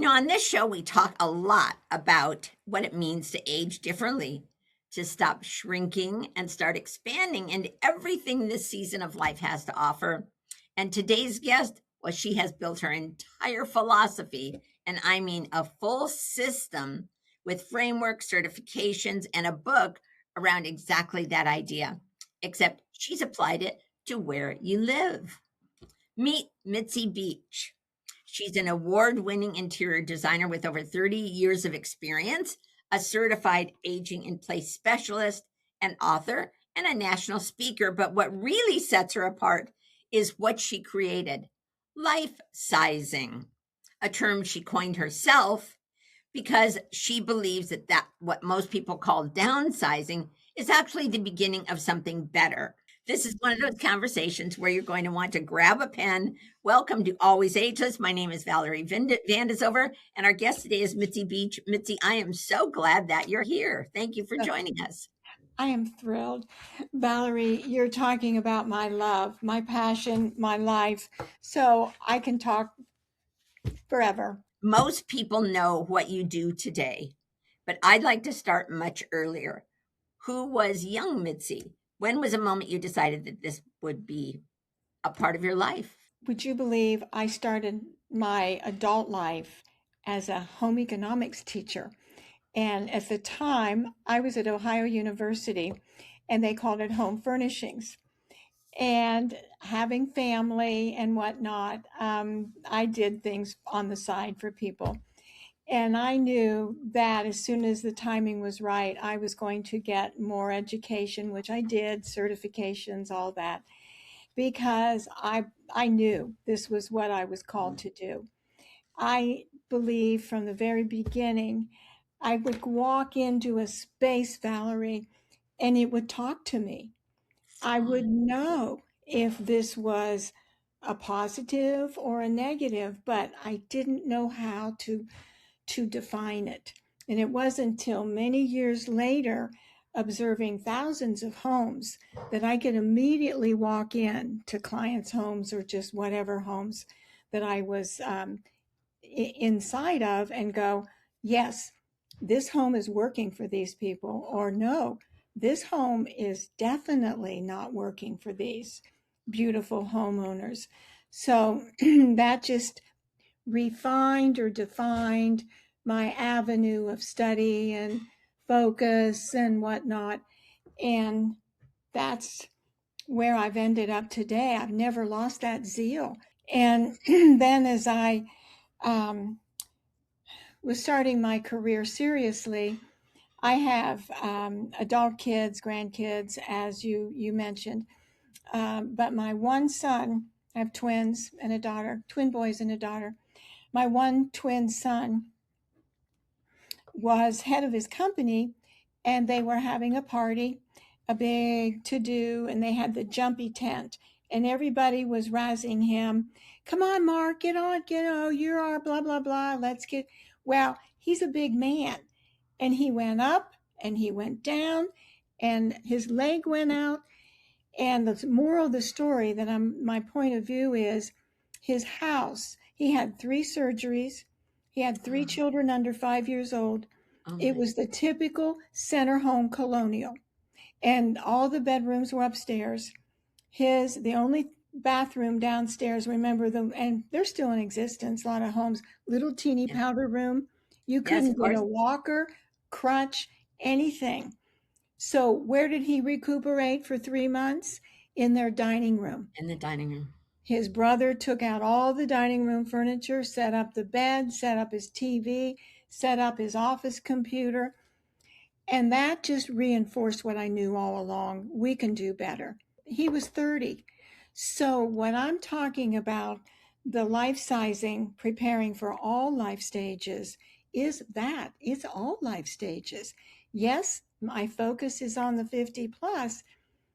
On this show, we talk a lot about what it means to age differently, to stop shrinking and start expanding into everything this season of life has to offer. And today's guest, well, she has built her entire philosophy, and I mean a full system with frameworks, certifications, and a book around exactly that idea, except she's applied it to where you live. Meet Mitzi Beach. She's an award winning interior designer with over 30 years of experience, a certified aging in place specialist, an author, and a national speaker. But what really sets her apart is what she created: life sizing, a term she coined herself because she believes that what most people call downsizing is actually the beginning of something better. This is one of those conversations where you're going to want to grab a pen. Welcome to Always Ageless. My name is Valerie Van De Zilver, and our guest today is Mitzi Beach. Mitzi, I am so glad that you're here. Thank you for joining us. I am thrilled. Valerie, you're talking about my love, my passion, my life. So I can talk forever. Most people know what you do today, but I'd like to start much earlier. Who was young Mitzi? When was a moment you decided that this would be a part of your life? Would you believe I started my adult life as a home economics teacher? And at the time, I was at Ohio University and they called it home furnishings. And having family and whatnot, I did things on the side for people. And I knew that as soon as the timing was right, I was going to get more education, which I did, certifications, all that, because I knew this was what I was called to do. I believe from the very beginning, I would walk into a space, Valerie, and it would talk to me. I would know if this was a positive or a negative, but I didn't know how to define it. And it wasn't until many years later, observing thousands of homes, that I could immediately walk in to clients' homes or just whatever homes that I was inside of and go, yes, this home is working for these people, or no, this home is definitely not working for these beautiful homeowners. So that just refined or defined my avenue of study and focus and whatnot. And that's where I've ended up today. I've never lost that zeal. And then as I was starting my career seriously, I have adult kids, grandkids, as you mentioned. But my one son, I have twins and a daughter, twin boys and a daughter. My one twin son was head of his company, and they were having a party, a big to do, and they had the jumpy tent, and everybody was razzing him. Come on, Mark, get on, you're our blah, blah, blah. Let's get, well, he's a big man. And he went up and he went down and his leg went out. And the moral of the story that my point of view is his house. He had 3 surgeries. He had 3 children under 5 years old. It was the typical center home colonial. And all the bedrooms were upstairs. The only bathroom downstairs, remember them, and they're still in existence, a lot of homes, little teeny powder room. You couldn't get a walker, crutch, anything. So where did he recuperate for 3 months? In their dining room. In the dining room. His brother took out all the dining room furniture, set up the bed, set up his TV, set up his office computer. And that just reinforced what I knew all along. We can do better. He was 30. So what I'm talking about, the life sizing, preparing for all life stages, is that it's all life stages. Yes, my focus is on the 50 plus,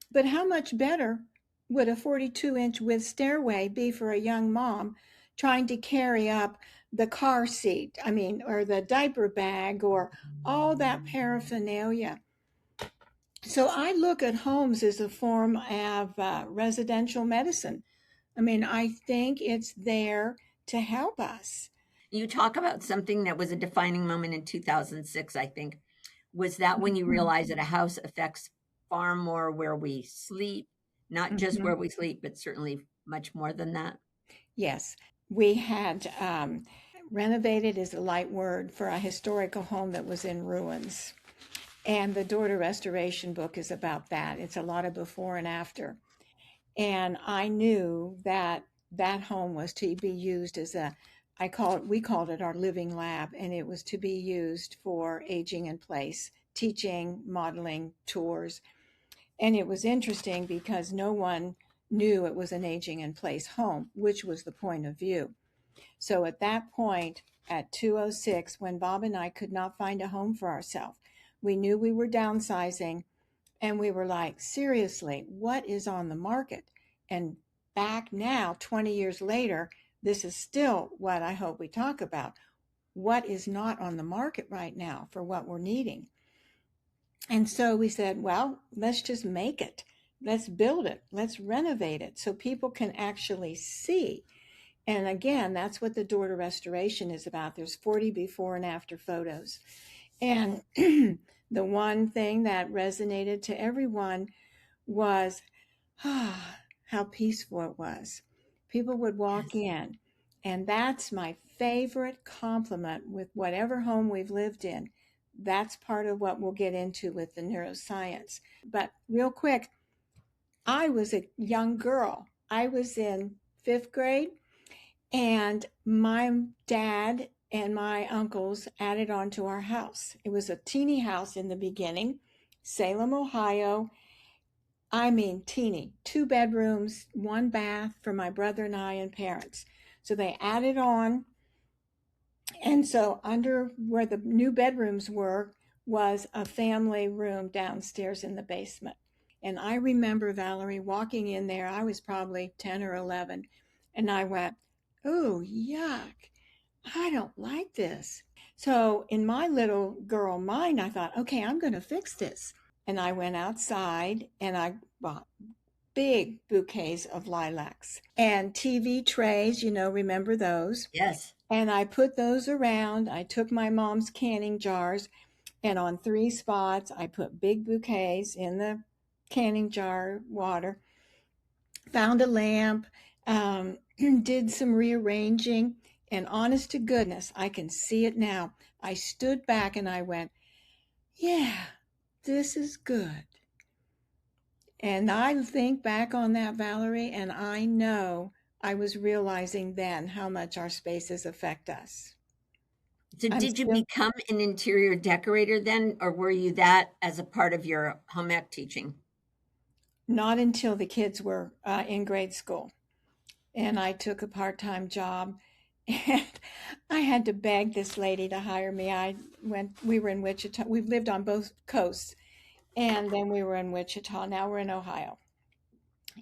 but how much better would a 42-inch width stairway be for a young mom trying to carry up the car seat, or the diaper bag, or all that paraphernalia? So I look at homes as a form of residential medicine. I think it's there to help us. You talk about something that was a defining moment in 2006, I think. Was that when you Mhm. realized that a house affects far more where we sleep, not just Mhm. where we sleep, but certainly much more than that? Yes, we had renovated is a light word for a historical home that was in ruins. And the Door to Restoration book is about that. It's a lot of before and after. And I knew that that home was to be used as we called it our living lab, and it was to be used for aging in place, teaching, modeling, tours. And it was interesting because no one knew it was an aging in place home, which was the point of view. So at that point, at 206, when Bob and I could not find a home for ourselves, we knew we were downsizing, and we were like, seriously, what is on the market? And back now, 20 years later, this is still what I hope we talk about. What is not on the market right now for what we're needing? And so we said, well, let's just make it. Let's build it. Let's renovate it so people can actually see. And again, that's what the Door to Restoration is about. There's 40 before and after photos. And the one thing that resonated to everyone was how peaceful it was. People would walk Yes. in, and that's my favorite compliment with whatever home we've lived in. That's part of what we'll get into with the neuroscience. But real quick, I was a young girl. I was in fifth grade, and my dad and my uncles added on to our house. It was a teeny house in the beginning, Salem, Ohio. I mean, teeny, 2 bedrooms, 1 bath for my brother and I and parents. So they added on. And so under where the new bedrooms were was a family room downstairs in the basement. And I remember Valerie walking in there. I was probably 10 or 11. And I went, oh, yuck. I don't like this. So in my little girl mind, I thought, okay, I'm going to fix this. And I went outside and I bought big bouquets of lilacs and TV trays, remember those. Yes. And I put those around. I took my mom's canning jars, and on 3 spots, I put big bouquets in the canning jar water, found a lamp, did some rearranging. And honest to goodness, I can see it now. I stood back and I went, yeah, this is good. And I think back on that, Valerie, and I know I was realizing then how much our spaces affect us. So I'm did you still become an interior decorator then, or were you that as a part of your home ec teaching? not until the kids were in grade school. And I took a part time job. And I had to beg this lady to hire me. We were in Wichita. We've lived on both coasts. And then we were in Wichita. Now we're in Ohio.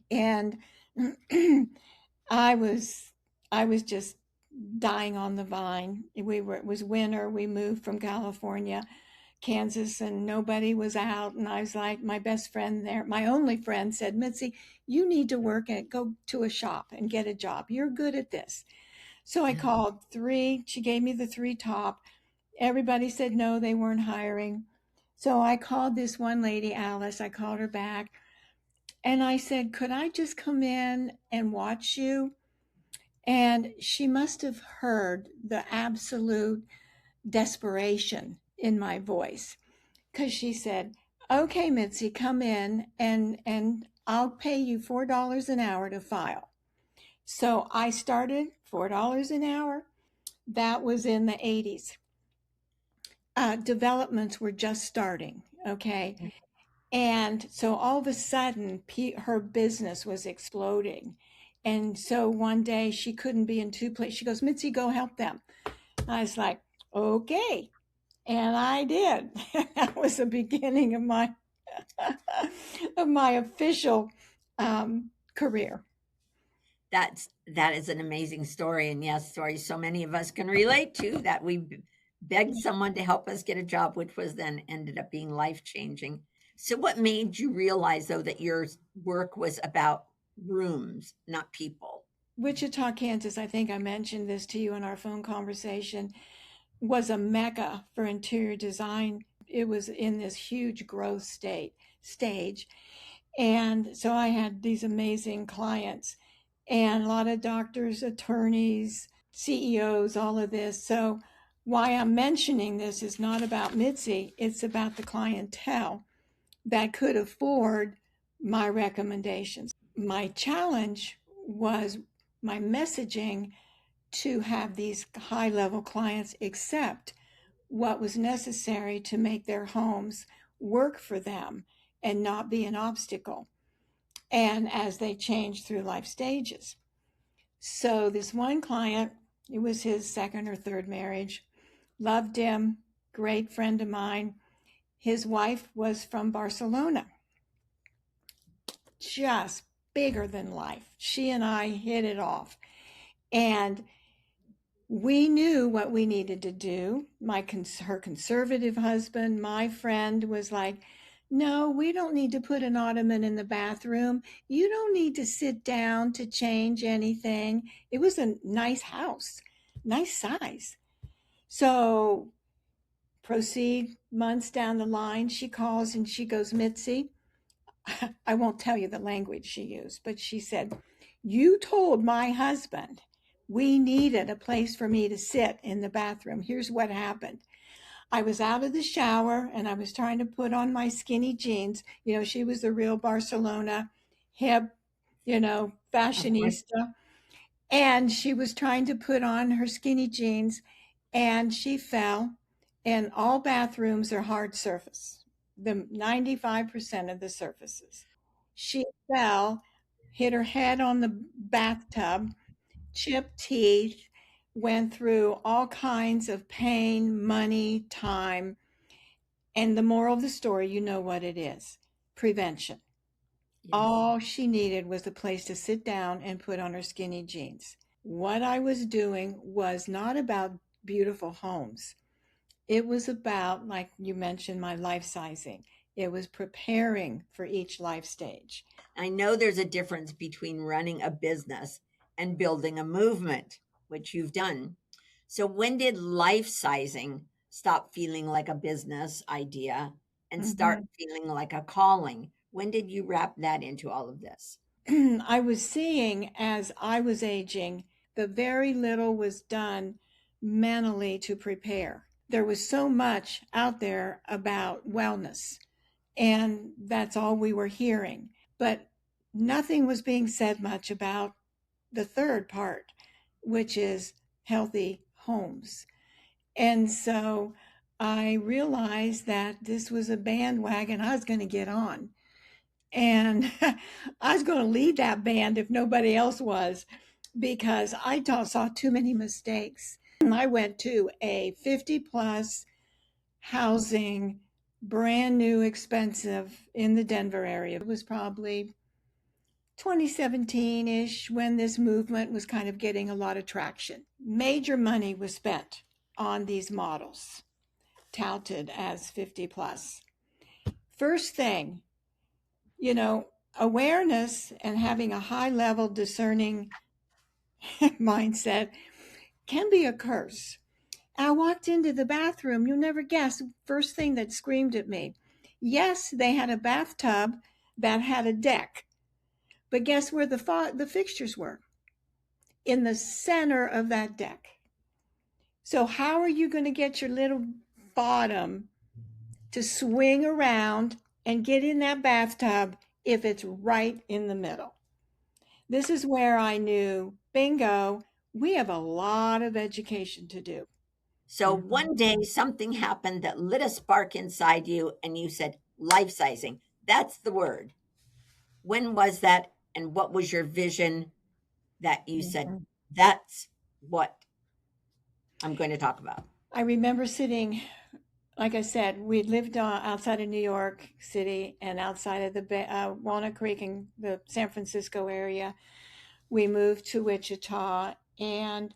And I was I was just dying on the vine. It was winter. We moved from California, Kansas, and nobody was out. And I was like, my best friend there, my only friend said, Mitzi, you need to work and go to a shop and get a job. You're good at this. So I called three. She gave me the three top. Everybody said no, they weren't hiring. So I called this one lady, Alice. I called her back and I said, could I just come in and watch you? And she must have heard the absolute desperation in my voice because she said, okay, Mitzi, come in and I'll pay you $4 an hour to file. So I started $4 an hour. That was in the 80s. Developments were just starting. Okay. And so all of a sudden, her business was exploding. And so one day she couldn't be in two places. She goes, Mitzi, go help them. I was like, okay. And I did. That was the beginning of my of my official career. That is an amazing story, and yes, story so many of us can relate to, that we begged someone to help us get a job, which was then ended up being life changing. So, what made you realize though that your work was about rooms, not people? Wichita, Kansas, I think I mentioned this to you in our phone conversation, was a mecca for interior design. It was in this huge growth stage. And so I had these amazing clients and a lot of doctors, attorneys, CEOs, all of this. So why I'm mentioning this is not about Mitzi, it's about the clientele that could afford my recommendations. My challenge was my messaging to have these high level clients accept what was necessary to make their homes work for them and not be an obstacle. And as they change through life stages. So, this one client, it was his second or third marriage, loved him, great friend of mine. His wife was from Barcelona, just bigger than life. She and I hit it off. And we knew what we needed to do. Her conservative husband, my friend, was like, no, we don't need to put an ottoman in the bathroom. You don't need to sit down to change anything. It was a nice house, nice size. So proceed months down the line. She calls and she goes, Mitzi, I won't tell you the language she used, but she said, you told my husband we needed a place for me to sit in the bathroom. Here's what happened. I was out of the shower and I was trying to put on my skinny jeans. You know, she was the real Barcelona hip, fashionista. And she was trying to put on her skinny jeans and she fell. And all bathrooms are hard surface, the 95% of the surfaces. She fell, hit her head on the bathtub, chipped teeth, went through all kinds of pain, money, time. And the moral of the story, you know what it is: prevention. Yes. All she needed was a place to sit down and put on her skinny jeans. What I was doing was not about beautiful homes. It was about, like you mentioned, my life sizing. It was preparing for each life stage. I know there's a difference between running a business and building a movement, which you've done. So, when did life sizing stop feeling like a business idea and start Mhm. feeling like a calling? When did you wrap that into all of this? I was seeing as I was aging, the very little was done mentally to prepare. There was so much out there about wellness, and that's all we were hearing. But nothing was being said much about the third part, which is healthy homes. And so I realized that this was a bandwagon I was going to get on. And I was going to lead that band if nobody else was, because I saw too many mistakes. I went to a 50 plus housing, brand new, expensive in the Denver area. It was probably 2017-ish when this movement was kind of getting a lot of traction. Major money was spent on these models touted as 50 plus. First thing, you know, awareness and having a high level discerning mindset can be a curse. I walked into the bathroom, you'll never guess, first thing that screamed at me. Yes, they had a bathtub that had a deck, but guess where the fixtures were? In the center of that deck. So how are you going to get your little bottom to swing around and get in that bathtub if it's right in the middle? This is where I knew, bingo, we have a lot of education to do. So, one day something happened that lit a spark inside you, and you said, life sizing. That's the word. When was that? And what was your vision that you said, Mhm. that's what I'm going to talk about? I remember sitting, like I said, we lived outside of New York City and outside of the Walnut Creek in the San Francisco area. We moved to Wichita, and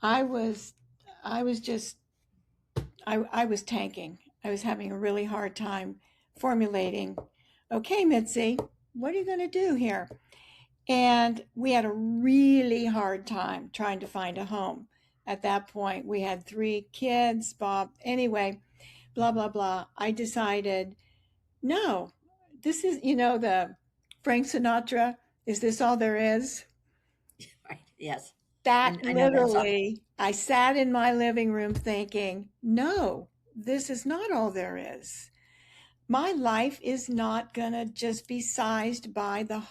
I was, I was just, I was tanking. I was having a really hard time formulating. Okay, Mitzi, what are you going to do here? And we had a really hard time trying to find a home. At that point, we had 3 kids, Bob. Anyway, blah, blah, blah. I decided, no, this is, the Frank Sinatra, is this all there is? Right. Yes. That I know that song. literally, I sat in my living room thinking, no, this is not all there is. My life is not going to just be sized by the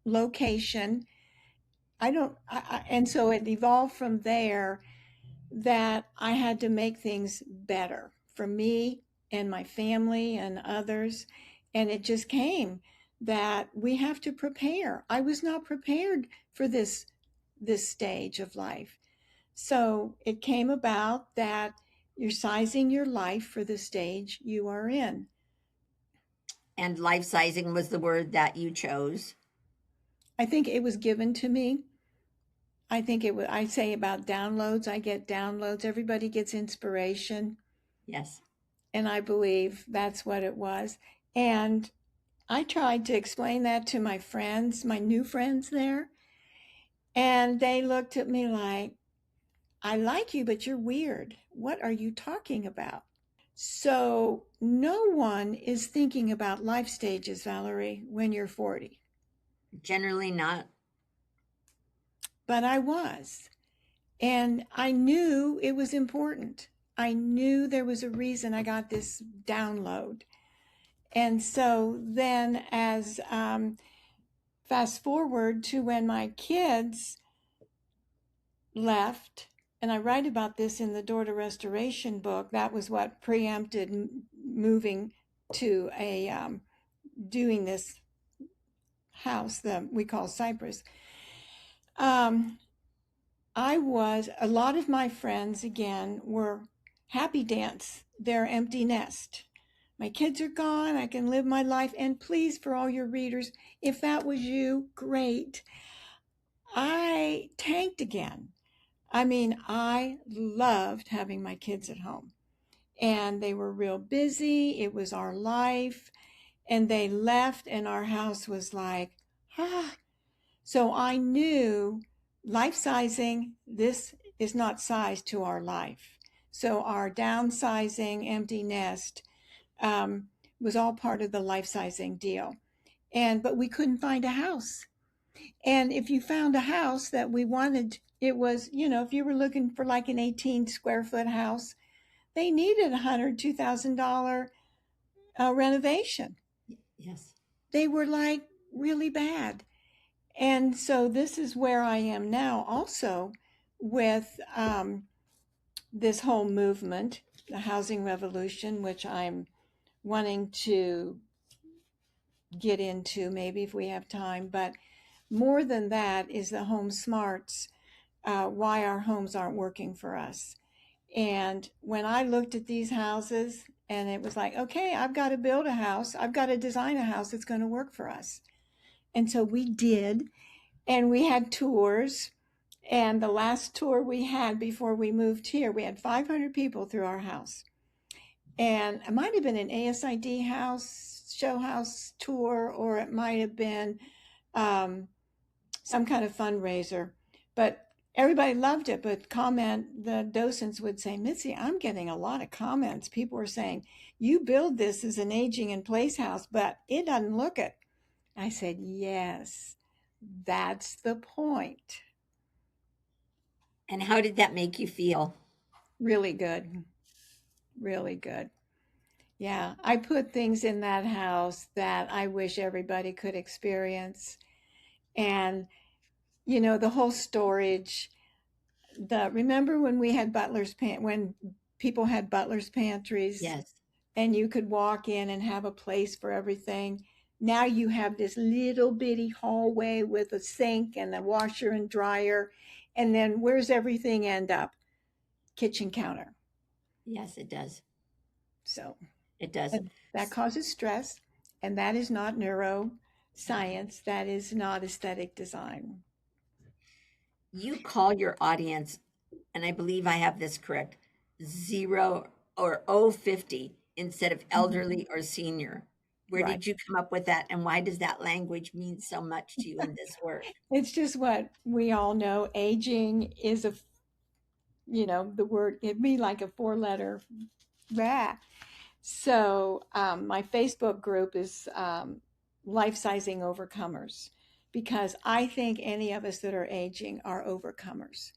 location. I don't, and so it evolved from there that I had to make things better for me and my family and others. And it just came that we have to prepare. I was not prepared for this stage of life. So it came about that you're sizing your life for the stage you are in. And life sizing was the word that you chose. I think it was given to me. I think it was, I say about downloads, I get downloads. Everybody gets inspiration. Yes. And I believe that's what it was. And I tried to explain that to my friends, my new friends there. And they looked at me like, I like you, but you're weird. What are you talking about? So, no one is thinking about life stages, Valerie, when you're 40. Generally not. But I was. And I knew it was important. I knew there was a reason I got this download. And so then, as fast forward to when my kids left, and I write about this in the Door to Restoration book, that was what preempted moving to doing this house that we call Cypress. A lot of my friends again were happy dance, their empty nest. My kids are gone, I can live my life. And please, for all your readers, if that was you, great. I tanked again. I mean, I loved having my kids at home. And they were real busy. It was our life. And they left, and our house was like, ah. So I knew life sizing, this is not sized to our life. So our downsizing, empty nest, was all part of the life sizing deal. But we couldn't find a house. And if you found a house that we wanted, it was, if you were looking for like an 18 square foot house, they needed $102,000 renovation. Yes. They were like really bad. And so this is where I am now also with this whole movement, the housing revolution, which I'm wanting to get into maybe if we have time. But more than that is the home smarts, why our homes aren't working for us. And when I looked at these houses, and it was like, okay, I've got to build a house. I've got to design a house that's going to work for us. And so we did. And we had tours. And the last tour we had before we moved here, we had 500 people through our house. And it might have been an ASID house, show house tour, or it might have been some kind of fundraiser. But everybody loved it. But the docents would say, Mitzi, I'm getting a lot of comments. People were saying, you build this as an aging in place house, but it doesn't look it. I said, yes, that's the point. And how did that make you feel? Really good. Really good. Yeah, I put things in that house that I wish everybody could experience. And, the whole storage, remember when we had when people had butler's pantries Yes. and you could walk in and have a place for everything? Now you have this little bitty hallway with a sink and a washer and dryer. And then where's everything end up? Kitchen counter. Yes, it does. So It does. that causes stress, and that is not neuroscience. That is not aesthetic design. You call your audience, and I believe I have this correct, 0 or 050 instead of elderly or senior. Where Right. did you come up with that, and why does that language mean so much to you in this work? It's just what we all know. Aging is the word, it'd be like a four-letter rah. So my Facebook group is Life Sizing Overcomers, because I think any of us that are aging are overcomers.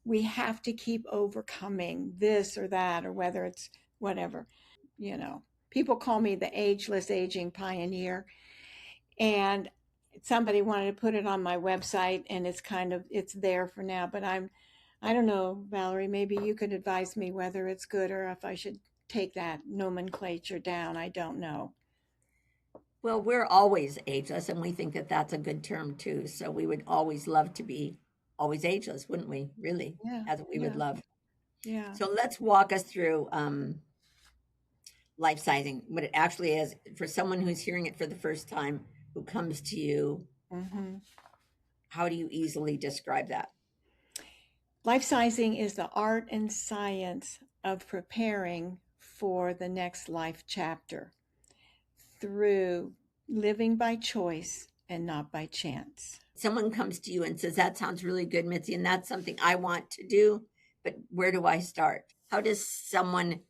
We have to keep overcoming this or that, or whether it's whatever. You know, people call me the ageless aging pioneer, and somebody wanted to put it on my website, and it's there for now. But I don't know, Valerie, maybe you could advise me whether it's good or if I should take that nomenclature down. I don't know. Well, we're always ageless, and we think that that's a good term too. So we would always love to be always ageless, wouldn't we? Really, Yeah, that's what we would yeah, love. yeah. So let's walk us through life sizing, what it actually is for someone who's hearing it for the first time, who comes to you. Hmm. How do you easily describe that? Life sizing is the art and science of preparing for the next life chapter through living by choice and not by chance. Someone comes to you and says, "That sounds really good, Mitzi, and that's something I want to do, but where do I start?" How does someone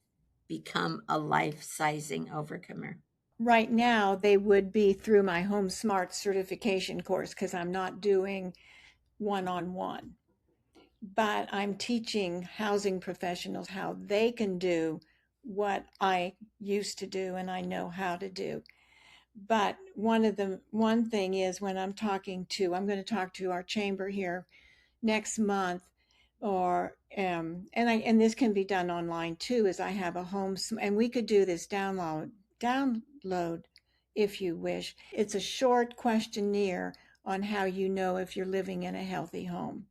become a life sizing overcomer? Right now, they would be through my Home Smart certification course because I'm not doing one on one, but I'm teaching housing professionals how they can do what I used to do and I know how to do. But one thing is, when I'm going to talk to our chamber here next month, or and this can be done online too, is I have a and we could do this download if you wish. It's a short questionnaire on how you know if you're living in a healthy home.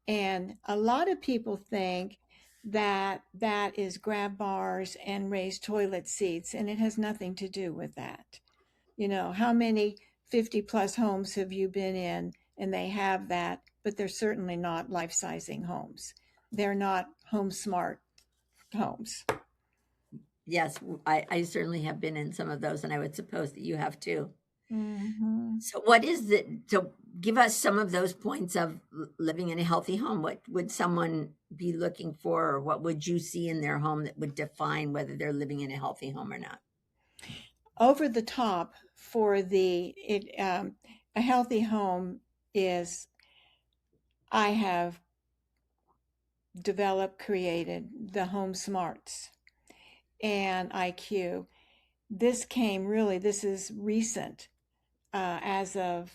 And a lot of people think that that is grab bars and raised toilet seats, and it has nothing to do with that. How many 50 plus homes have you been in and they have that, but they're certainly not life sizing homes. They're not home smart homes. Yes, I certainly have been in some of those, and I would suppose that you have too. Hmm. So, what is the so give us some of those points of living in a healthy home. What would someone be looking for, or what would you see in their home that would define whether they're living in a healthy home or not? Over the top for a healthy home is, I have developed, created the home smarts and IQ. This is recent, as of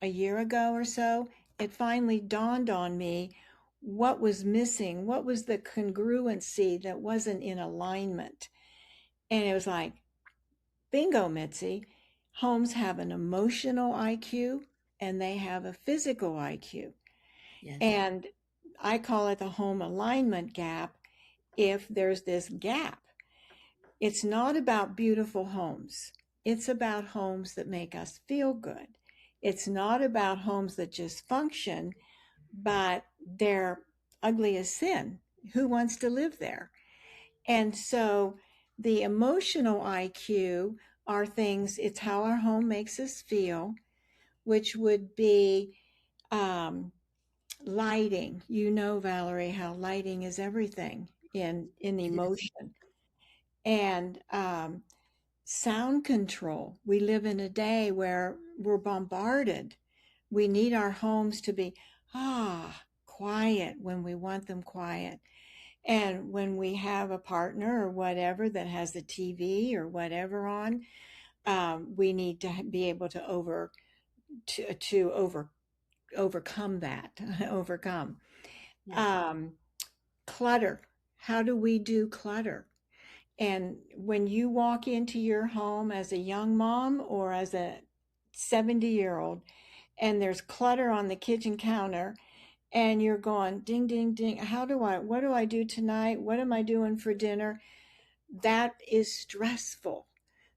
a year ago or so. It finally dawned on me what was missing, what was the congruency that wasn't in alignment. And it was like, bingo, Mitzi. Homes have an emotional IQ and they have a physical IQ. Yes. And I call it the home alignment gap. If there's this gap, it's not about beautiful homes. It's about homes that make us feel good. It's not about homes that just function, but they're ugly as sin. Who wants to live there? And so the emotional IQ are things, it's how our home makes us feel, which would be um, lighting. Valerie, how lighting is everything in It is. emotion. And sound control. We live in a day where we're bombarded. We need our homes to be quiet when we want them quiet. And when we have a partner or whatever that has the TV or whatever on, we need to be able to overcome that, overcome Yes. um, clutter. How do we do clutter? And when you walk into your home as a young mom or as a 70-year-old, and there's clutter on the kitchen counter, and you're going ding, ding, ding, what do I do tonight? What am I doing for dinner? That is stressful.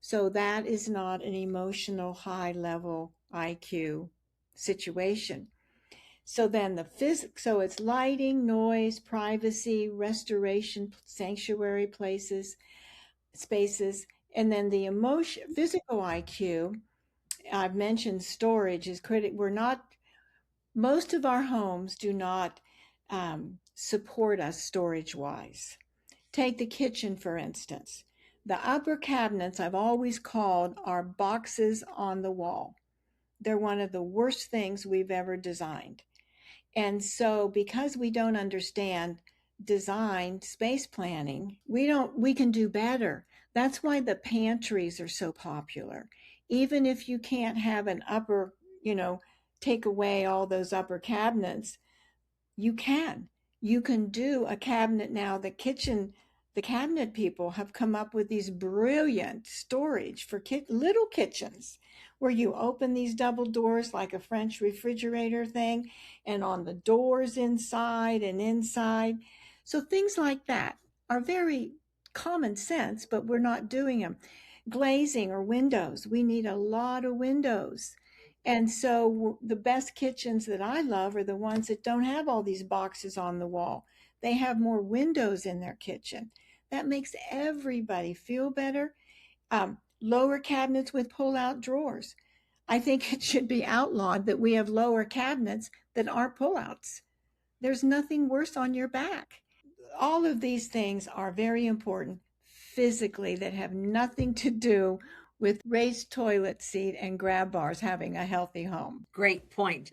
So that is not an emotional high level IQ situation. So then so it's lighting, noise, privacy, restoration, sanctuary spaces, And then the physical IQ, I've mentioned storage is critical. Most of our homes do not support us storage wise. Take the kitchen, for instance. The upper cabinets I've always called are boxes on the wall. They're one of the worst things we've ever designed. And so because we don't understand design space planning, we can do better. That's why the pantries are so popular. Even if you can't have an upper, you know, take away all those upper cabinets, you can. You can do a cabinet now. The cabinet people have come up with these brilliant storage for little kitchens where you open these double doors like a French refrigerator thing, and on the doors inside and inside. So things like that are very common sense, but we're not doing them. Glazing or windows. We need a lot of windows. And so the best kitchens that I love are the ones that don't have all these boxes on the wall. They have more windows in their kitchen. That makes everybody feel better. Lower cabinets with pull-out drawers. I think it should be outlawed that we have lower cabinets that aren't pull-outs. There's nothing worse on your back. All of these things are very important physically that have nothing to do with raised toilet seat and grab bars having a healthy home. Great point.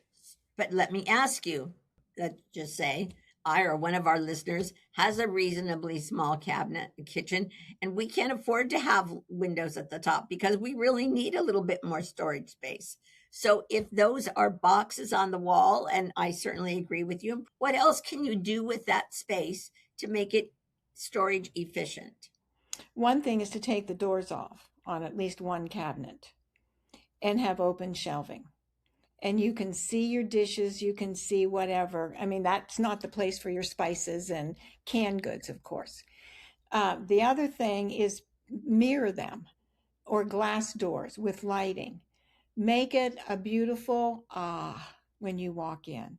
But let me ask you, let's just say I or one of our listeners has a reasonably small cabinet kitchen, and we can't afford to have windows at the top because we really need a little bit more storage space. So if those are boxes on the wall, and I certainly agree with you, what else can you do with that space to make it storage efficient? One thing is to take the doors off on at least one cabinet and have open shelving. And you can see your dishes, you can see whatever. I mean, that's not the place for your spices and canned goods, of course. The other thing is mirror them or glass doors with lighting. Make it a beautiful when you walk in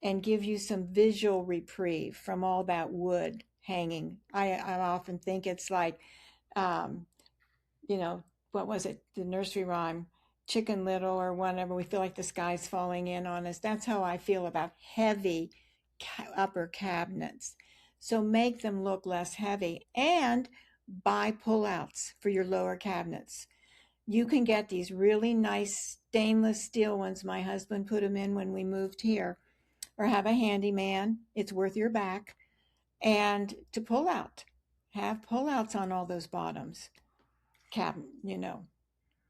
and give you some visual reprieve from all that wood hanging. I often think it's like, um, what was it? The nursery rhyme, Chicken Little or whatever. We feel like the sky's falling in on us. That's how I feel about heavy upper cabinets. So make them look less heavy and buy pullouts for your lower cabinets. You can get these really nice stainless steel ones. My husband put them in when we moved here, or have a handyman. It's worth your back. And to pull out, have pullouts on all those bottoms. Cabinet.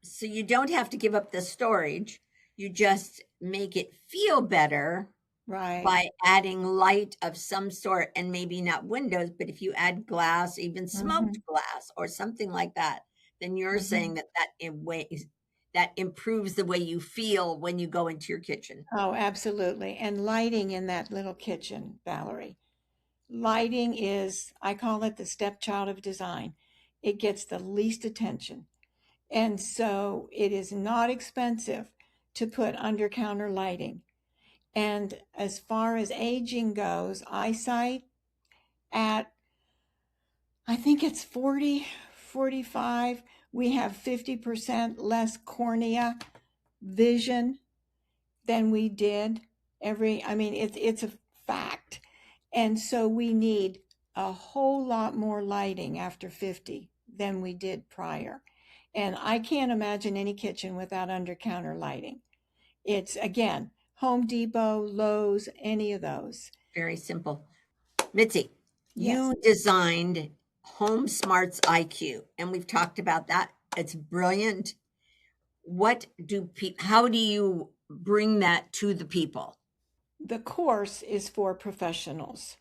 So you don't have to give up the storage, you just make it feel better Right. by adding light of some sort, and maybe not windows, but if you add glass, even smoked Hmm. glass or something like that, then you're saying Hmm. that in ways that improves the way you feel when you go into your kitchen. Oh, absolutely. And lighting in that little kitchen, Valerie. Lighting is, I call it the stepchild of design. It gets the least attention. And so it is not expensive to put under counter lighting. And as far as aging goes, eyesight at, I think it's 40, 45, we have 50% less cornea vision than we did I mean, it's a fact. And so we need a whole lot more lighting after 50 than we did prior. And I can't imagine any kitchen without under counter lighting. It's again, Home Depot, Lowe's, any of those. Very simple. Mitzi, Yes. you designed Home Smarts IQ, and we've talked about that. It's brilliant. How do you bring that to the people? The course is for professionals,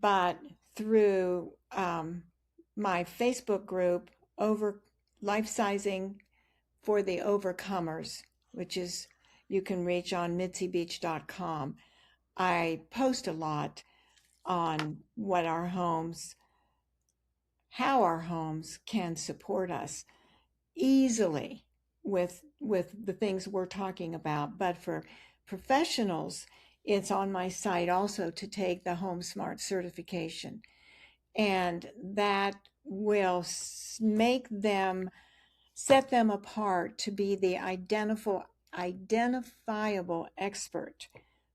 but through my Facebook group, over life sizing for the overcomers, which is you can reach on mitzibeach.com. I post a lot on how our homes can support us easily with the things we're talking about. But for professionals, it's on my site also to take the Home Smart certification. and that will make them, set them apart to be the identifiable expert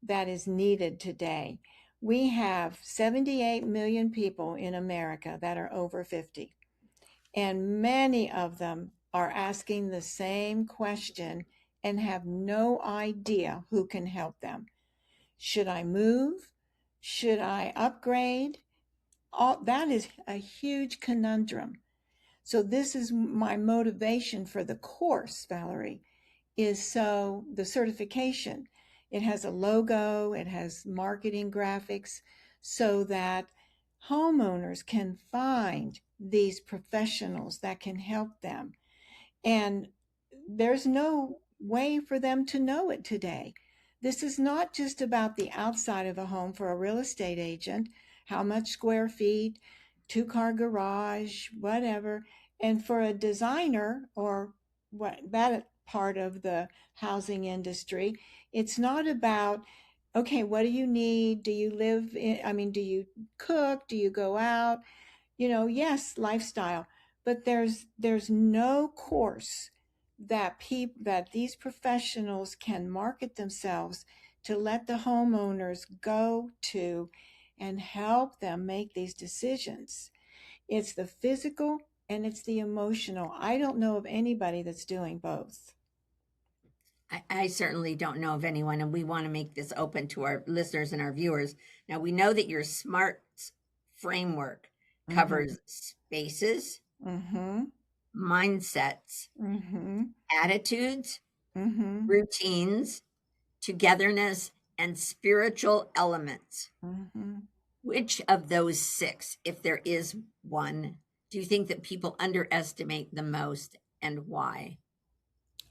that is needed today. We have 78 million people in America that are over 50, and many of them are asking the same question and have no idea who can help them. Should I move? Should I upgrade? All that is a huge conundrum. So this is my motivation for the course, Valerie, is so the certification. It has a logo, it has marketing graphics, so that homeowners can find these professionals that can help them. And there's no way for them to know it today. This is not just about the outside of a home for a real estate agent, how much square feet, two-car garage, whatever. And for a designer or what that part of the housing industry, it's not about, okay, what do you need? Do you live in, I mean, do you cook? Do you go out? Yes, lifestyle, but there's no course that these professionals can market themselves to let the homeowners go to and help them make these decisions. It's the physical and it's the emotional. I don't know of anybody that's doing both. I certainly don't know of anyone, and we want to make this open to our listeners and our viewers. Now, we know that your SMART framework Mm-hmm. covers spaces, Mm-hmm. mindsets, Mm-hmm. attitudes, Mm-hmm. routines, togetherness, and spiritual elements. Mm-hmm. Which of those six, if there is one, do you think that people underestimate the most, and why?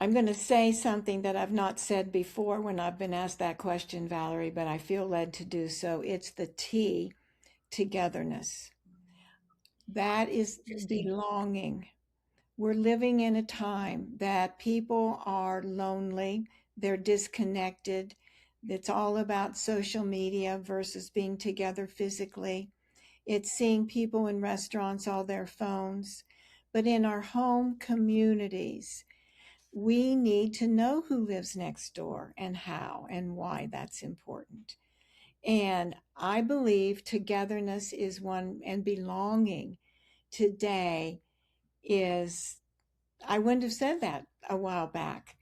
I'm going to say something that I've not said before when I've been asked that question, Valerie, but I feel led to do so. It's the T, togetherness. That is Interesting. belonging. We're living in a time that people are lonely, they're disconnected. It's all about social media versus being together physically. It's seeing people in restaurants, all their phones. But in our home communities, we need to know who lives next door and how and why that's important. And I believe togetherness is one, and belonging today is, I wouldn't have said that a while back,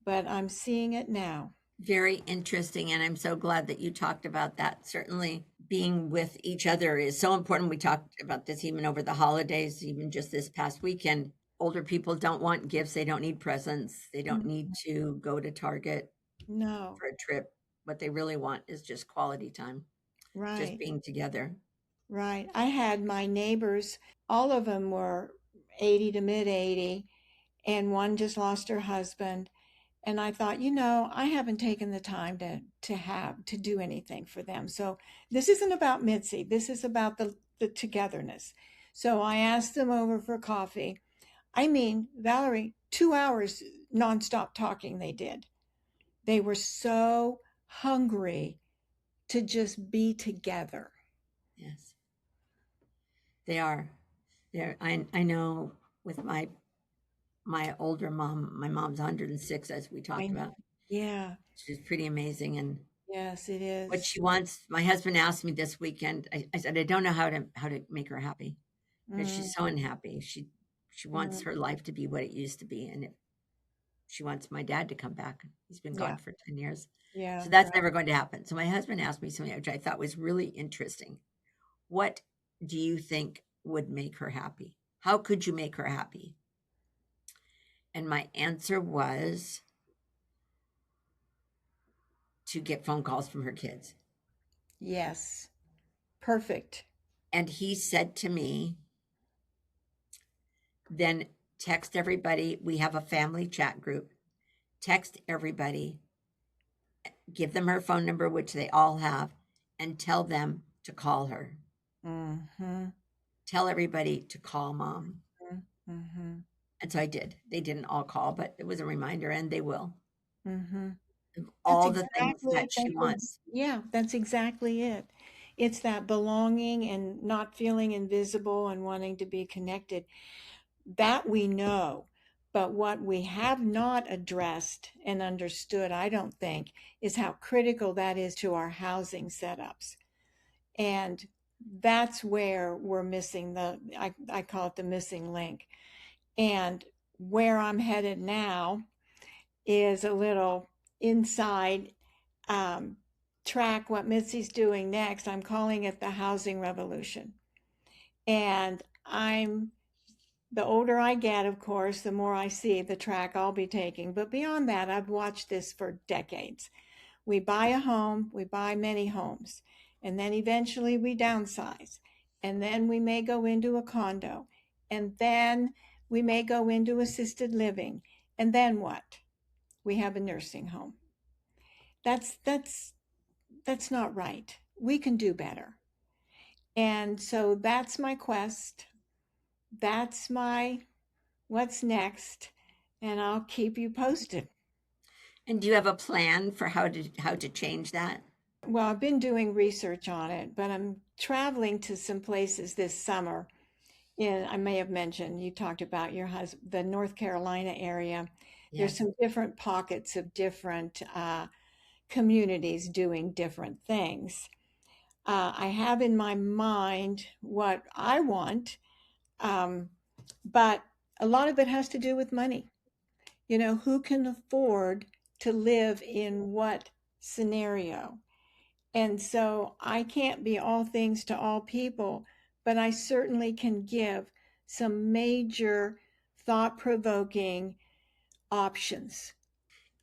but I'm seeing it now. Very interesting. And I'm so glad that you talked about that. Certainly, being with each other is so important. We talked about this even over the holidays, even just this past weekend. Older people don't want gifts, they don't need presents, they don't Mm, need to go to Target no, for a trip. What they really want is just quality time, just right, being together. right. I had my neighbors, all of them were 80 to mid 80, and one just lost her husband. And I thought, I haven't taken the time to do anything for them. So this isn't about Mitzi. This is about the togetherness. So I asked them over for coffee. I mean, Valerie, 2 hours nonstop talking they did. They were so hungry to just be together. Yes, they are. There, I know with my older mom, my mom's 106, as we I talked know. about. Yeah. She's pretty amazing, and Yes, it what is. she wants, my husband asked me this weekend. I said I don't know how to make her happy because Mm, she's so unhappy. She wants mm, her life to be what it used to be, and she wants my dad to come back. He's been yeah. gone for 10 years, Yeah. so that's Right. never going to happen. So my husband asked me something which I thought was really interesting. What do you think would make her happy? How could you make her happy? And my answer was to get phone calls from her kids. Yes. Perfect. And he said to me, then text everybody. We have a family chat group. Text everybody, give them her phone number, which they all have, and tell them to call her. Mm-hmm. Tell everybody to call mom. Mm-hmm. And so I did. They didn't all call, but it was a reminder, and they will. Mm-hmm. That's All the things exactly, that she wants. yeah, that's exactly it. It's that belonging and not feeling invisible and wanting to be connected. That we know. But what we have not addressed and understood, I don't think, is how critical that is to our housing setups. And that's where we're missing I call it the missing link. And where I'm headed now is a little inside um, track what Mitzi's doing next. I'm calling it the housing revolution. And the older I get, of course, the more I see the track I'll be taking. But beyond that, I've watched this for decades. We buy a home, we buy many homes, and then eventually we downsize. And then we may go into a condo, and then we may go into assisted living. And then what? We have a nursing home. That's not right. We can do better. And so that's my quest. That's my what's next, and I'll keep you posted. And do you have a plan for how to change that? Well, I've been doing research on it, but I'm traveling to some places this summer. I may have mentioned you talked about the North Carolina area. There's Yes. some different pockets of different communities doing different things. I have in my mind what I want, um, but a lot of it has to do with money. Who can afford to live in what scenario? And so I can't be all things to all people, but I certainly can give some major thought provoking options.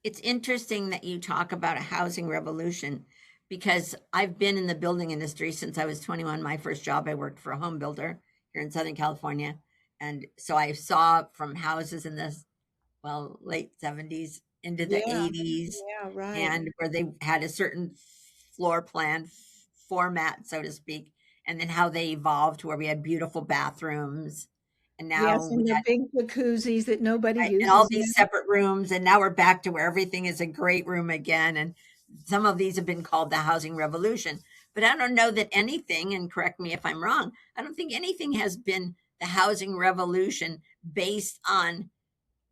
It's interesting that you talk about a housing revolution because I've been in the building industry since I was 21. My first job, I worked for a home builder here in Southern California. And so I saw from houses in the, well, late 70s into the Yeah, 80s, yeah, right. and where they had a certain floor plan format, so to speak, and then how they evolved to where we had beautiful bathrooms. And now Yes, we and the got big jacuzzis that nobody right, and all uses these now. separate rooms, and now we're back to where everything is a great room again, and some of these have been called the housing revolution. But I don't know that anything, and correct me if I'm wrong, I don't think anything has been the housing revolution based on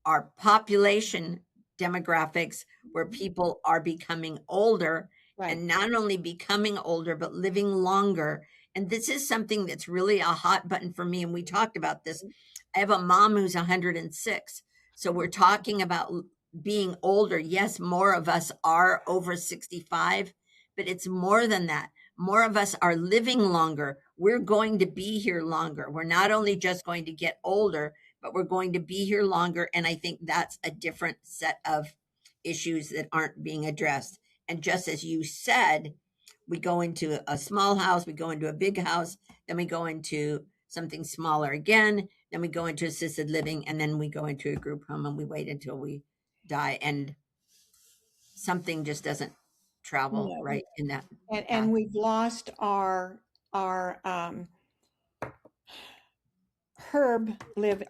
our population demographics, where people are becoming older, Right. and not only becoming older but living longer. And this is something that's really a hot button for me, and we talked about this. I have a mom who's 106, so we're talking about being older. Yes, more of us are over 65, but it's more than that. More of us are living longer. We're going to be here longer. We're not only just going to get older, but we're going to be here longer. And I think that's a different set of issues that aren't being addressed. And just as you said, we go into a small house, we go into a big house, then we go into something smaller again, then we go into assisted living, and then we go into a group home and we wait until we die. And something just doesn't travel No, right in that and path. we've lost our herb live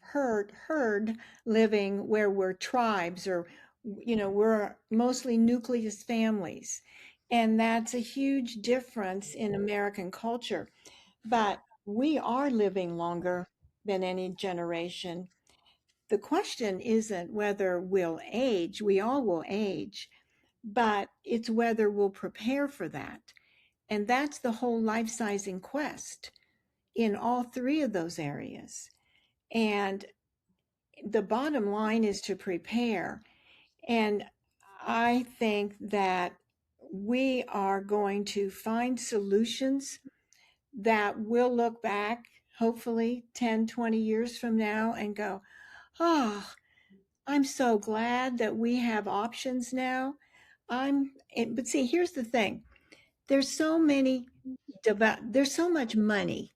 herd living where we're tribes, or we're mostly nucleus families, and that's a huge difference in American culture. But we are living longer than any generation. The question isn't whether we'll age. We all will age, but it's whether we'll prepare for that. And that's the whole life sizing quest in all three of those areas. And the bottom line is to prepare. And I think that we are going to find solutions that we'll look back, hopefully 10, 20 years from now, and go, oh, I'm so glad that we have options now. But see, here's the thing. There's so many, there's so much money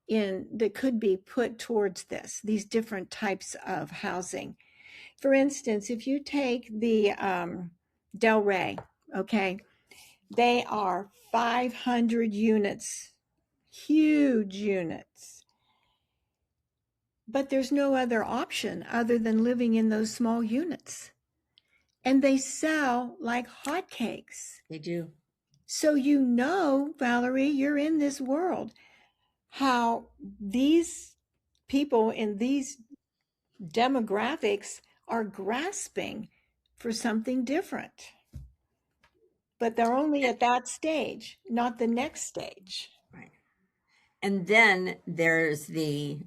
in that could be put towards these different types of housing. For instance, if you take the Del Rey, okay, they are 500 units, huge units, but there's no other option other than living in those small units. And they sell like hotcakes. They do. So, Valerie, you're in this world, how these people in these demographics are grasping for something different, but they're only And, at that stage, not the next stage. right. And then there's the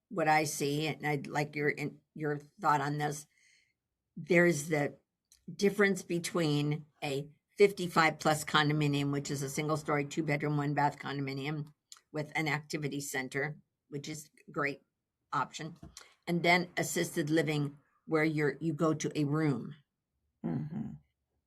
what I see, and I'd like your thought on this. There's the difference between a 55 plus condominium, which is a single story, 2 bedroom, 1 bath condominium with an activity center, which is a great option, and then assisted living where you go to a room. Hmm.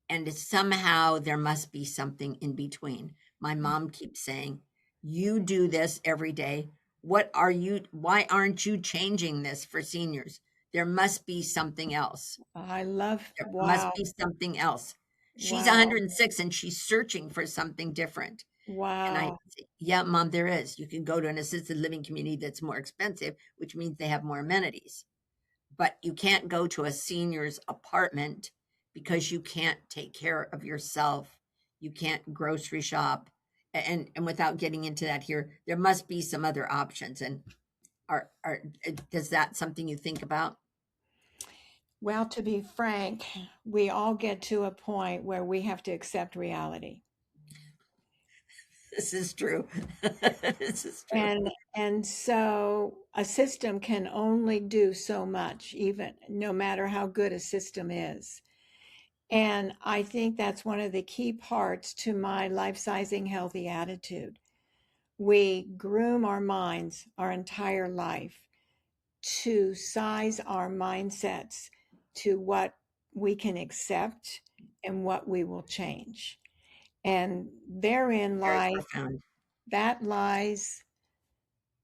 And somehow there must be something in between. My mom keeps saying, "You do this every day. Why aren't you changing this for seniors? There must be something else. I love, There must wow, be something else." She's wow, 106 and she's searching for something different. And I wow. say, "Yeah, mom, there is. You can go to an assisted living community that's more expensive, which means they have more amenities. But you can't go to a senior's apartment because you can't take care of yourself. You can't grocery shop." And without getting into that here, there must be some other options. And are does that something you think about? Well, to be frank, we all get to a point where we have to accept reality. This is true. This is true. And so a system can only do so much, even no matter how good a system is. And I think that's one of the key parts to my life sizing healthy attitude. We groom our minds our entire life to size our mindsets to what we can accept and what we will change. And therein Very lies profound. that lies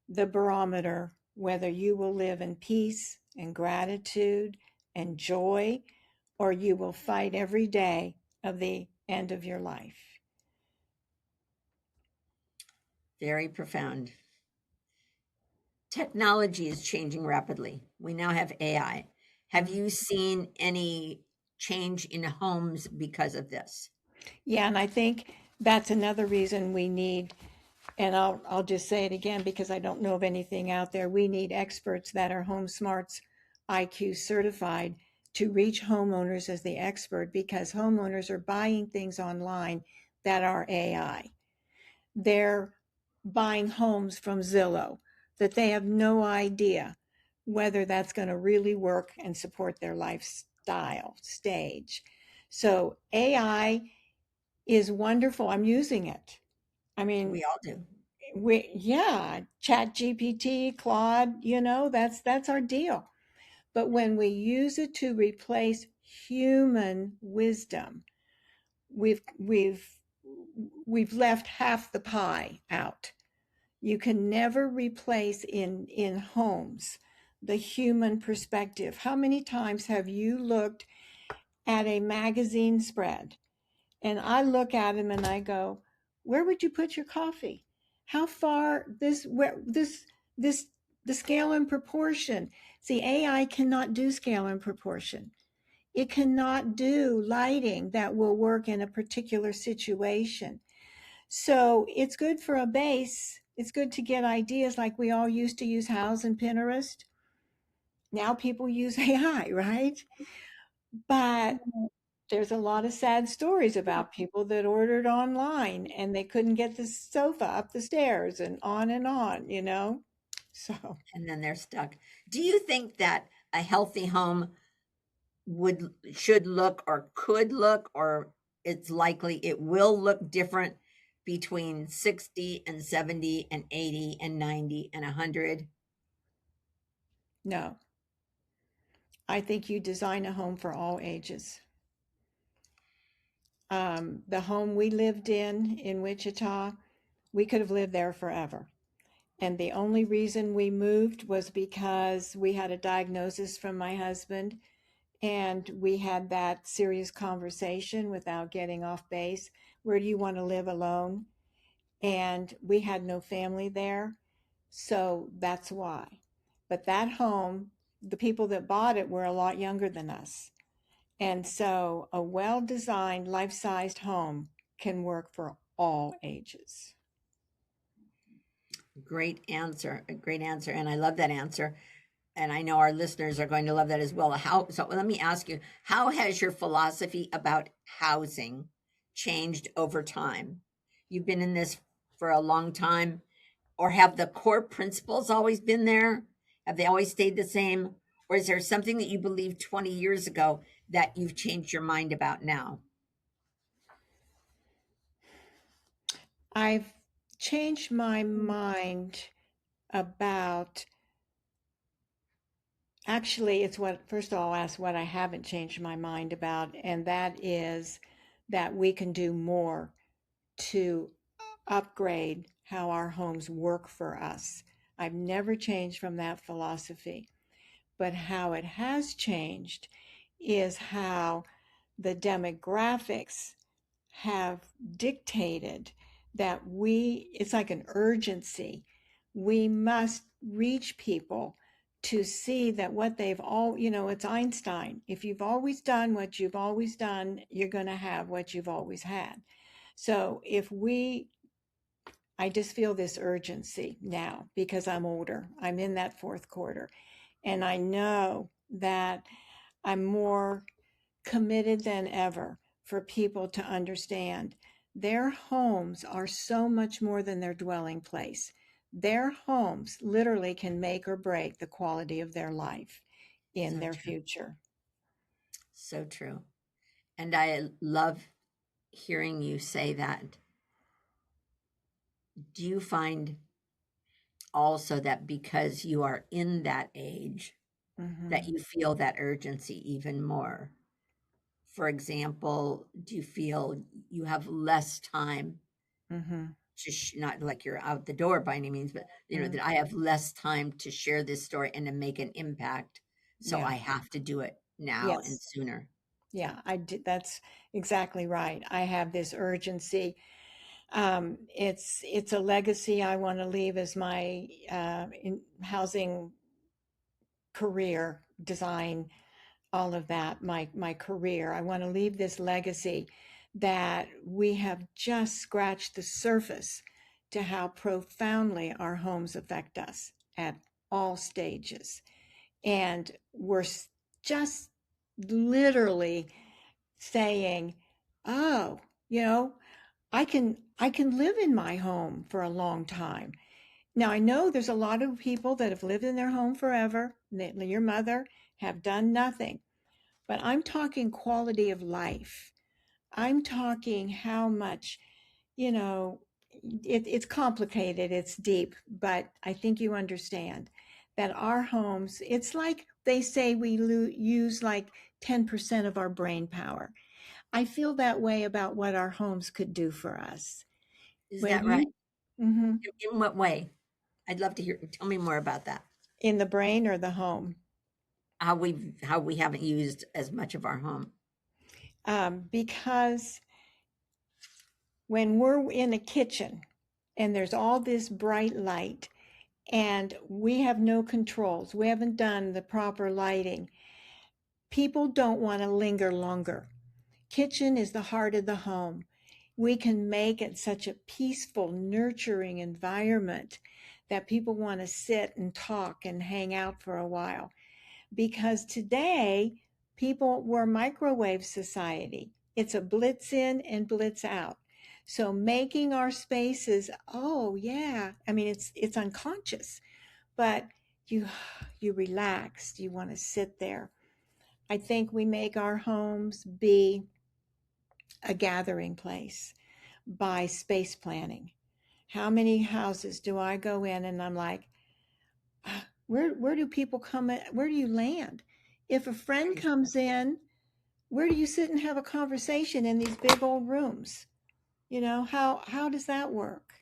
the barometer whether you will live in peace and gratitude and joy, or you will fight every day of the end of your life. Very profound. Technology is changing rapidly. We now have AI. Have Mm. you seen any change in homes because of this? Yeah, and I think that's another reason we need, and I'll just say it again because I don't know of anything out there. We need experts that are Home Smarts IQ certified to reach homeowners as the expert, because homeowners are buying things online that are AI. They're buying homes from Zillow that they have no idea whether that's going to really work and support their lifestyle stage. So AI is wonderful. I'm using it. I mean, We all do. yeah, Chat GPT, Claude, that's our deal. But when we use it to replace human wisdom, we've we've we've left half the pie out. You can never replace in homes the human perspective. How many times have you looked at a magazine spread, and I look at them and I go, where would you put your coffee? How far this the scale and proportion. See, AI cannot do scale and proportion. It cannot do lighting that will work in a particular situation. So it's good for a base. It's good to get ideas like we all used to use House and Pinterest. Now people use AI, right? But there's a lot of sad stories about people that ordered online and they couldn't get the sofa up the stairs and on. So, And then they're stuck. Do you think that a healthy home should look or could look, or it's likely it will look different between 60 and 70 and 80 and 90 and 100? no, I think you design a home for all ages. The home we lived in Wichita, we could have lived there forever. And the only reason we moved was because we had a diagnosis from my husband, and we had that serious conversation without getting off base. Where do you want to live alone? And we had no family there. So that's why. But that home, the people that bought it were a lot younger than us. And so a well designed, life sized home can work for all ages. Great answer. A great answer. And I love that answer. And I know our listeners are going to love that as well. So let me ask you, how has your philosophy about housing changed over time? You've been in this for a long time, or have the core principles always been there? Have they always stayed the same? Or is there something that you believed 20 years ago that you've changed your mind about now? I've changed my mind about, actually, it's what, first of all, I'll ask what I haven't changed my mind about, and that is that we can do more to upgrade how our homes work for us. I've never changed from that philosophy, but how it has changed is how the demographics have dictated that it's like an urgency. We must reach people to see that what they've all, it's Einstein. If you've always done what you've always done, you're going to have what you've always had. So I just feel this urgency now because I'm older. I'm in that fourth quarter. And I know that I'm more committed than ever for people to understand their homes are so much more than their dwelling place. Their homes literally can make or break the quality of their life in So their true. future. So true. And I love hearing you say that. Do you find also that because you are in that age, that Mm-hmm. you feel that urgency even more? For example, do you feel you have less time Mm-hmm. to not like you're out the door by any means, but Mm-hmm. that I have less time to share this story and to make an impact, so Yeah. I have to do it now and Yes. sooner. Yeah, I did. That's exactly right. I have this urgency. It's a legacy I want to leave as my in housing career, design, all of that. My career. I want to leave this legacy that we have just scratched the surface to how profoundly our homes affect us at all stages, and just literally saying, "Oh, you know, I can live in my home for a long time." Now, I know there's a lot of people that have lived in their home forever, your mother, have done nothing, but I'm talking quality of life. I'm talking how much, you know, it's complicated, it's deep, but I think you understand that our homes, it's like they say we use like 10% of our brain power. I feel that way about what our homes could do for us. Is When that right? you, Mhm. In what way? I'd love to hear. Tell me more about that. In the brain or the home, How we haven't used as much of our home. because when we're in a kitchen and there's all this bright light and we have no controls, we haven't done the proper lighting, people don't want to linger longer. Kitchen is the heart of the home. We can make it such a peaceful, nurturing environment that people want to sit and talk and hang out for a while. Because today, we're a microwave society. It's a blitz in and blitz out. So making our spaces, oh yeah, I mean it's unconscious, but you you relax, you want to sit there. I think we make our homes be a gathering place by space planning. How many houses do I go in and I'm like, where do people come in? Where do you land? If a friend comes in, where do you sit and have a conversation in these big old rooms? How does that work?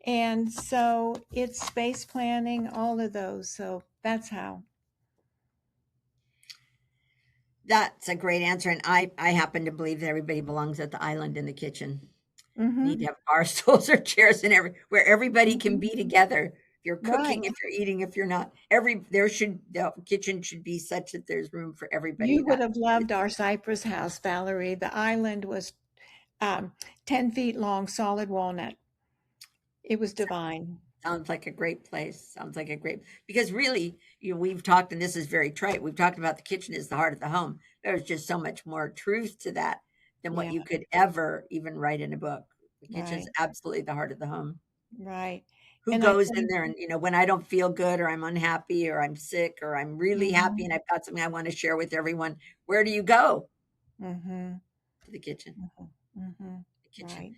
And so it's space planning, all of those. So that's how. That's a great answer, and I happen to believe that everybody belongs at the island in the kitchen. Need to Mm-hmm. have bar stools or chairs and where everybody can Mm-hmm. be together. If you're cooking, Right. if you're eating, if you're not, the kitchen should be such that there's room for everybody. You would That have loved our Cypress house, Valerie. The island was um, 10 feet long solid walnut. It was divine. Sounds like a great place. Sounds like a great, because really, we've talked, and this is very trite. We've talked about the kitchen is the heart of the home. There's just so much more truth to that than what Yeah, you could ever even write in a book. The kitchen is right, absolutely the heart of the home. right. Who And I goes in think, there and, when I don't feel good or I'm unhappy or I'm sick or I'm really happy hmm and I've got something I want to share with everyone, where do you go? hmm To the kitchen. hmm The kitchen. right.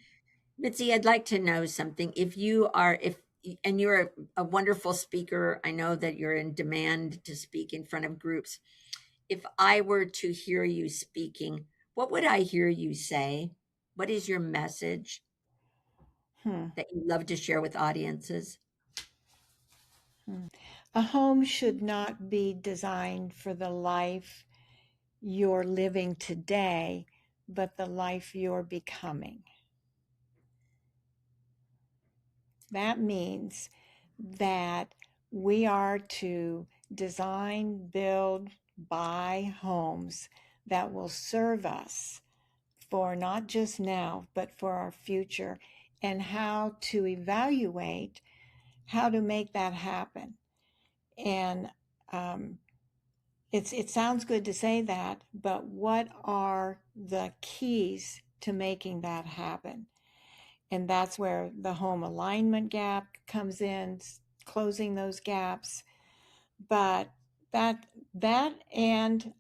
Mitzi, I'd like to know something. If you are, if and you're a wonderful speaker, I know that you're in demand to speak in front of groups. If I were to hear you speaking, what would I hear you say? What is your message Hmm. that you love to share with audiences? Hmm. A home should not be designed for the life you're living today, but the life you're becoming. That means that we are to design, build, buy homes that will serve us for not just now, but for our future, and how to evaluate how to make that happen. And um, it sounds good to say that, but what are the keys to making that happen? And that's where the home alignment gap comes in, closing those gaps. But that and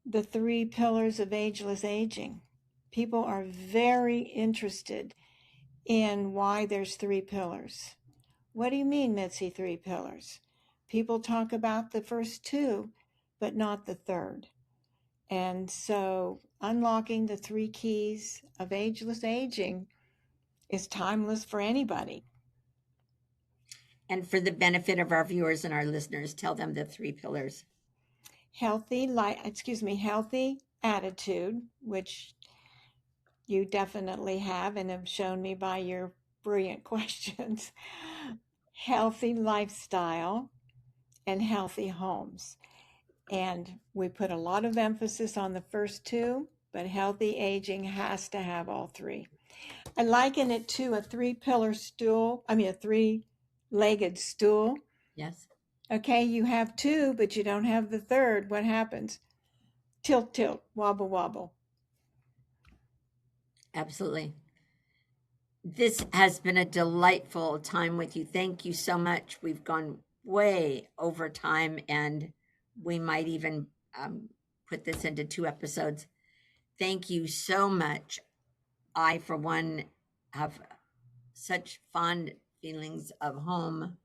the three pillars of ageless aging. People are very interested in why there's three pillars. What do you mean, Mitzi, three pillars? People talk about the first two, but not the third. And so unlocking the three keys of ageless aging is timeless for anybody. And for the benefit of our viewers and our listeners, tell them the three pillars. Healthy attitude, which you definitely have and have shown me by your brilliant questions. Healthy lifestyle and healthy homes. And we put a lot of emphasis on the first two, but healthy aging has to have all three. I liken it to a a three-legged stool. Yes, Okay, you have two, but you don't have the third. What happens? Tilt, tilt, wobble, wobble. absolutely. This has been a delightful time with you. Thank you so much. We've gone way over time, and we might even put this into 2 episodes. Thank you so much. I, for one, have such fond feelings of home,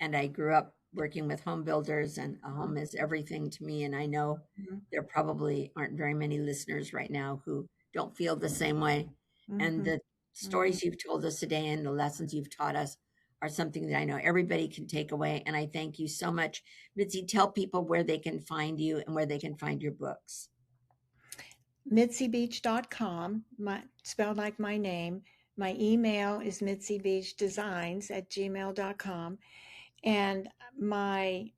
and I grew up working with home builders, and a home is everything to me. And I know Mhm. there probably aren't very many listeners right now who don't feel the same way. And Mhm. the Mhm. stories you've told us today and the lessons you've taught us are something that I know everybody can take away. And I thank you so much. Mitzi, tell people where they can find you and where they can find your books. MitziBeach.com, spelled like my name. My email is mitzibeachdesigns@gmail.com. And my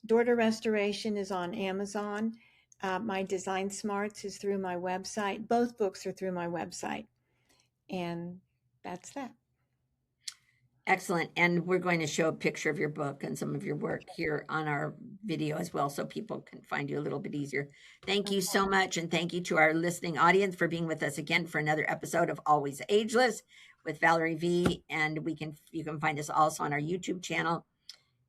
door to restoration is on Amazon. My Design Smarts is through my website. Both books are through my website. And that's that. Excellent. And we're going to show a picture of your book and some of your work here on our video as well, so people can find you a little bit easier. Thank you so much. And thank you to our listening audience for being with us again for another episode of Always Ageless with Valerie V. And you can find us also on our YouTube channel,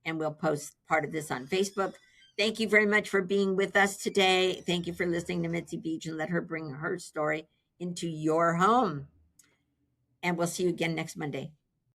and we'll post part of this on Facebook. Thank you very much for being with us today. Thank you for listening to Mitzi Beach, and let her bring her story into your home. And we'll see you again next Monday.